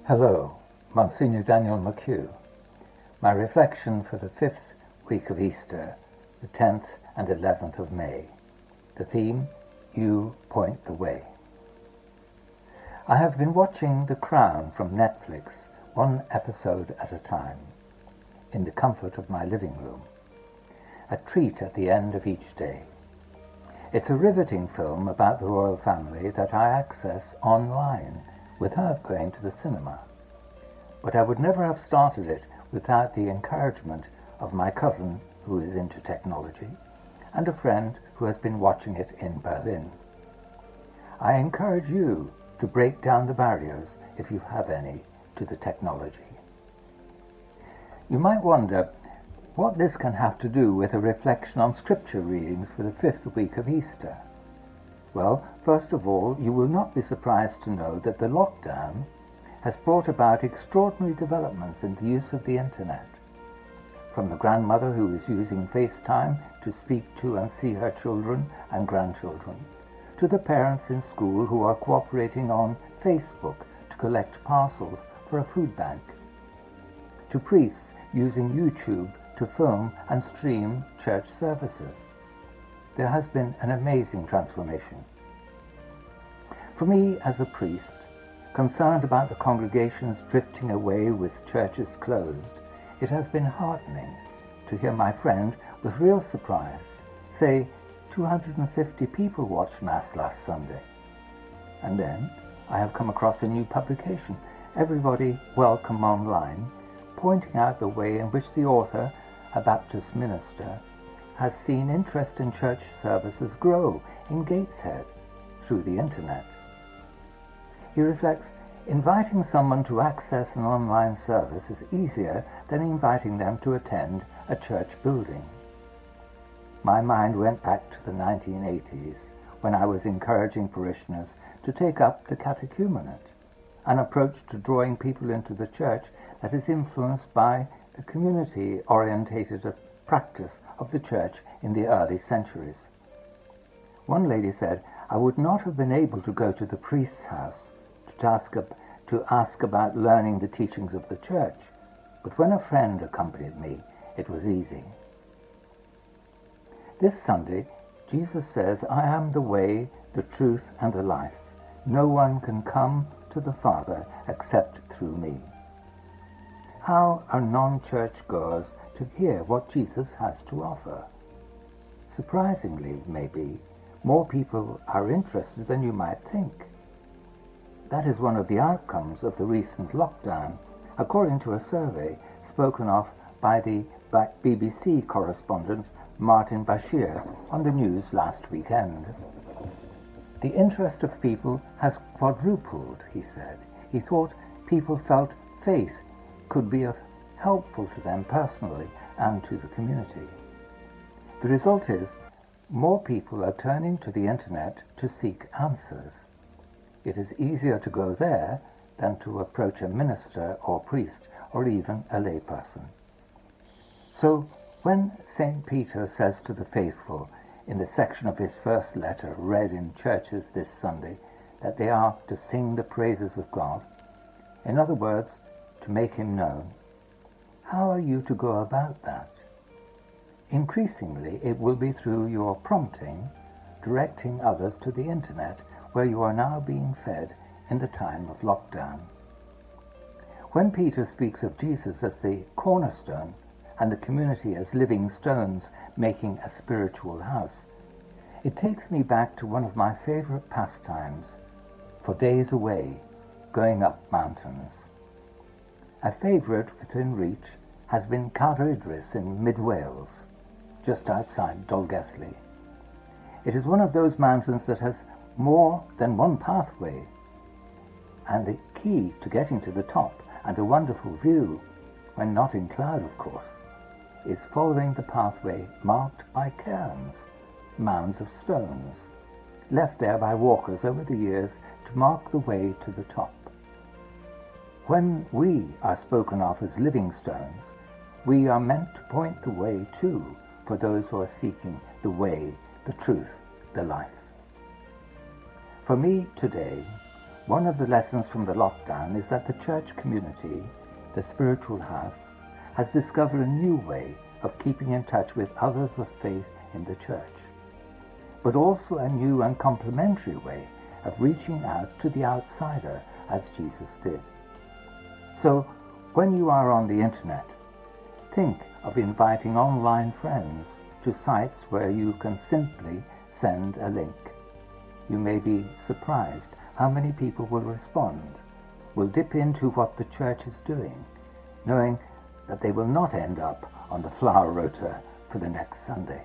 Hello, Monsignor Daniel McHugh. My reflection for the 5th week of Easter, the 10th and 11th of May. The theme, You Point the Way. I have been watching The Crown from Netflix, one episode at a time, in the comfort of my living room. A treat at the end of each day. It's a riveting film about the royal family that I access online without going to the cinema. But I would never have started it without the encouragement of my cousin, who is into technology, and a friend who has been watching it in Berlin. I encourage you to break down the barriers, if you have any, to the technology. You might wonder what this can have to do with a reflection on scripture readings for the 5th week of Easter. Well, first of all, you will not be surprised to know that the lockdown has brought about extraordinary developments in the use of the internet. From the grandmother who is using FaceTime to speak to and see her children and grandchildren, to the parents in school who are cooperating on Facebook to collect parcels for a food bank, to priests using YouTube to film and stream church services. There has been an amazing transformation. For me, as a priest, concerned about the congregations drifting away with churches closed, it has been heartening to hear my friend, with real surprise, say 250 people watched Mass last Sunday. And then I have come across a new publication, Everybody Welcome Online, pointing out the way in which the author, a Baptist minister, has seen interest in church services grow in Gateshead through the internet. He reflects, inviting someone to access an online service is easier than inviting them to attend a church building. My mind went back to the 1980s, when I was encouraging parishioners to take up the catechumenate, an approach to drawing people into the church that is influenced by the community-orientated practice of the church in the early centuries. One lady said, I would not have been able to go to the priest's house to ask about learning the teachings of the church, but when a friend accompanied me, it was easy. This Sunday, Jesus says, I am the way, the truth, and the life. No one can come to the Father except through me. How are non-church goers to hear what Jesus has to offer? Surprisingly, maybe, more people are interested than you might think. That is one of the outcomes of the recent lockdown, according to a survey spoken of by the BBC correspondent Martin Bashir on the news last weekend. The interest of people has quadrupled, he said. He thought people felt faith could be helpful to them personally and to the community. The result is, more people are turning to the internet to seek answers. It is easier to go there than to approach a minister or priest or even a layperson. So, when St. Peter says to the faithful in the section of his first letter read in churches this Sunday that they are to sing the praises of God, in other words, to make him known, how are you to go about that? Increasingly, it will be through your prompting, directing others to the internet, where you are now being fed in the time of lockdown. When Peter speaks of Jesus as the cornerstone and the community as living stones making a spiritual house, it takes me back to one of my favorite pastimes, for days away, going up mountains. A favorite within reach has been Cadair Idris in mid-Wales, just outside Dolgelly. It is one of those mountains that has more than one pathway, and the key to getting to the top and a wonderful view, when not in cloud of course, is following the pathway marked by cairns, mounds of stones, left there by walkers over the years to mark the way to the top. When we are spoken of as living stones, we are meant to point the way too for those who are seeking the way, the truth, the life. For me today, One of the lessons from the lockdown is that the church community, the spiritual house, has discovered a new way of keeping in touch with others of faith in the church, but also a new and complementary way of reaching out to the outsider as Jesus did. So, when you are on the internet, think of inviting online friends to sites where you can simply send a link. You may be surprised how many people will respond, will dip into what the church is doing, knowing that they will not end up on the flower rota for the next Sunday.